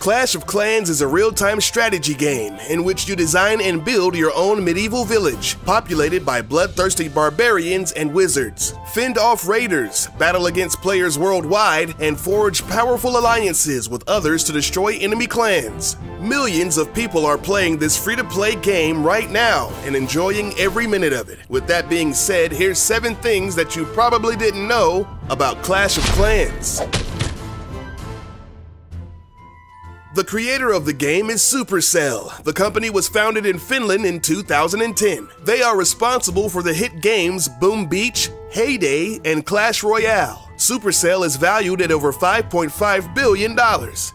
Clash of Clans is a real-time strategy game in which you design and build your own medieval village, populated by bloodthirsty barbarians and wizards. Fend off raiders, battle against players worldwide, and forge powerful alliances with others to destroy enemy clans. Millions of people are playing this free-to-play game right now and enjoying every minute of it. With that being said, here's 7 things that you probably didn't know about Clash of Clans. The creator of the game is Supercell. The company was founded in Finland in 2010. They are responsible for the hit games Boom Beach, Heyday, and Clash Royale. Supercell is valued at over $5.5 billion.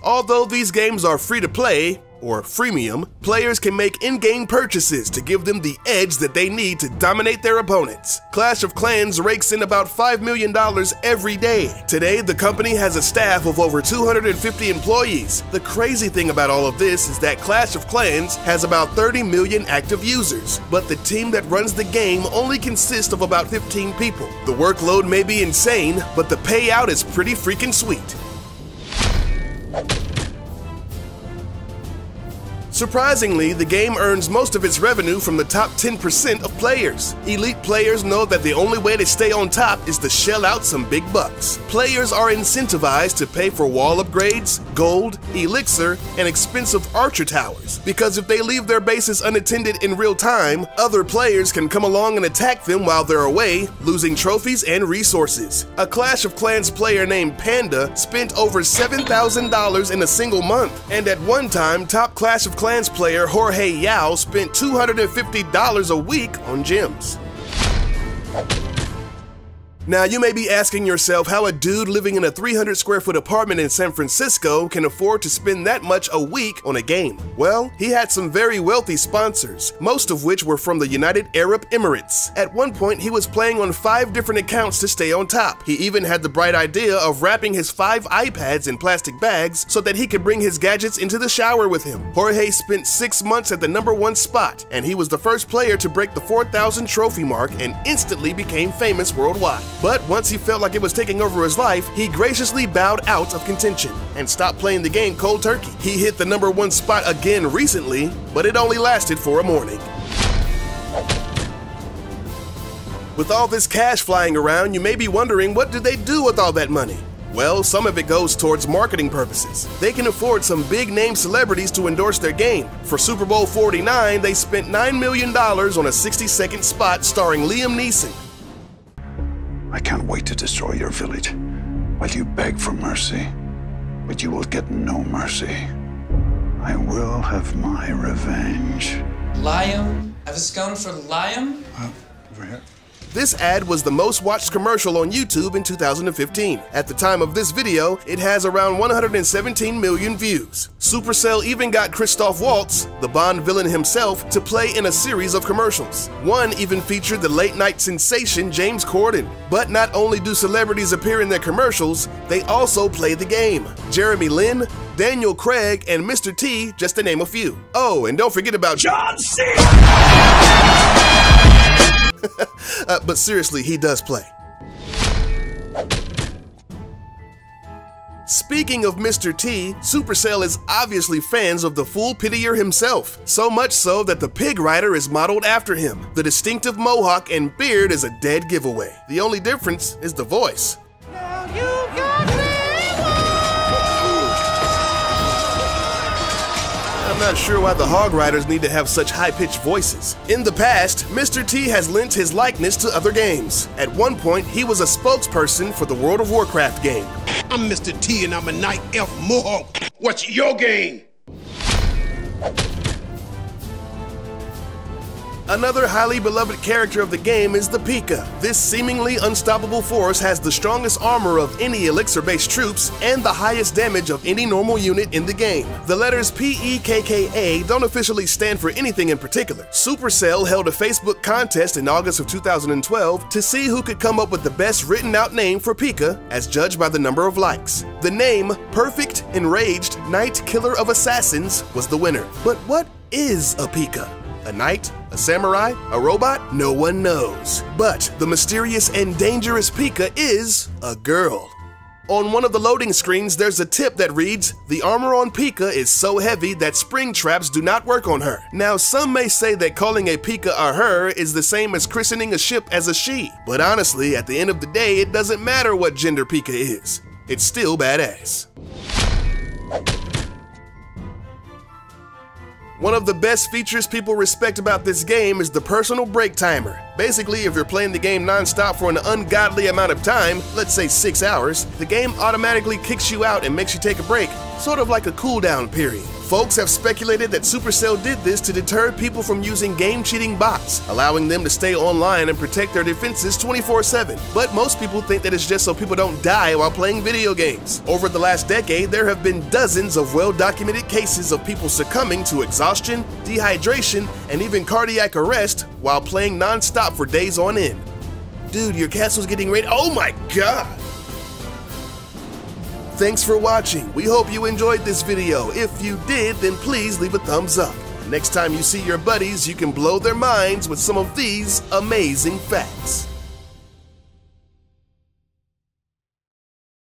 Although these games are free to play, or freemium, players can make in-game purchases to give them the edge that they need to dominate their opponents. Clash of Clans rakes in about $5 million every day. Today, the company has a staff of over 250 employees. The crazy thing about all of this is that Clash of Clans has about 30 million active users, but the team that runs the game only consists of about 15 people. The workload may be insane, but the payout is pretty freaking sweet. Surprisingly, the game earns most of its revenue from the top 10% of players. Elite players know that the only way to stay on top is to shell out some big bucks. Players are incentivized to pay for wall upgrades, gold, elixir, and expensive archer towers, because if they leave their bases unattended in real time, other players can come along and attack them while they're away, losing trophies and resources. A Clash of Clans player named Panda spent over $7,000 in a single month, and at one time, top Clash of Clans player Jorge Yao spent $250 a week on gems. Now, you may be asking yourself how a dude living in a 300 square foot apartment in San Francisco can afford to spend that much a week on a game. Well, he had some very wealthy sponsors, most of which were from the United Arab Emirates. At one point, he was playing on 5 different accounts to stay on top. He even had the bright idea of wrapping his 5 iPads in plastic bags so that he could bring his gadgets into the shower with him. Jorge spent 6 months at the #1 spot, and he was the first player to break the 4,000 trophy mark and instantly became famous worldwide. But once he felt like it was taking over his life, he graciously bowed out of contention and stopped playing the game cold turkey. He hit the #1 spot again recently, but it only lasted for a morning. With all this cash flying around, you may be wondering, what do they do with all that money? Well, some of it goes towards marketing purposes. They can afford some big-name celebrities to endorse their game. For Super Bowl 49, they spent $9 million on a 60-second spot starring Liam Neeson. I can't wait to destroy your village while you beg for mercy, but you will get no mercy. I will have my revenge. Liam? Have a scone for Liam? Over here. This ad was the most watched commercial on YouTube in 2015. At the time of this video, it has around 117 million views. Supercell even got Christoph Waltz, the Bond villain himself, to play in a series of commercials. One even featured the late-night sensation James Corden. But not only do celebrities appear in their commercials, they also play the game. Jeremy Lin, Daniel Craig, and Mr. T, just to name a few. Oh, and don't forget about John Cena! But seriously, he does play. Speaking of Mr. T, Supercell is obviously fans of the Fool Pitier himself, so much so that the Pig Rider is modeled after him. The distinctive mohawk and beard is a dead giveaway. The only difference is the voice. Now you got me. I'm not sure why the Hog Riders need to have such high-pitched voices. In the past, Mr. T has lent his likeness to other games. At one point, he was a spokesperson for the World of Warcraft game. I'm Mr. T and I'm a Night Elf Mohawk. What's your game? Another highly beloved character of the game is the Pika. This seemingly unstoppable force has the strongest armor of any elixir-based troops and the highest damage of any normal unit in the game. The letters P-E-K-K-A don't officially stand for anything in particular. Supercell held a Facebook contest in August of 2012 to see who could come up with the best written-out name for Pika, as judged by the number of likes. The name, Perfect Enraged Knight Killer of Assassins, was the winner. But what is a Pika? A knight? A samurai? A robot? No one knows. But the mysterious and dangerous Pika is a girl. On one of the loading screens, there's a tip that reads, "The armor on Pika is so heavy that spring traps do not work on her." Now, some may say that calling a Pika a her is the same as christening a ship as a she, but honestly, at the end of the day, it doesn't matter what gender Pika is. It's still badass. One of the best features people respect about this game is the personal break timer. Basically, if you're playing the game non-stop for an ungodly amount of time, let's say 6 hours, the game automatically kicks you out and makes you take a break, sort of like a cooldown period. Folks have speculated that Supercell did this to deter people from using game-cheating bots, allowing them to stay online and protect their defenses 24/7. But most people think that it's just so people don't die while playing video games. Over the last decade, there have been dozens of well-documented cases of people succumbing to exhaustion, dehydration, and even cardiac arrest while playing non-stop for days on end. Dude, your castle's getting raided. Oh my god! Thanks for watching. We hope you enjoyed this video. If you did, then please leave a thumbs up. Next time you see your buddies, you can blow their minds with some of these amazing facts.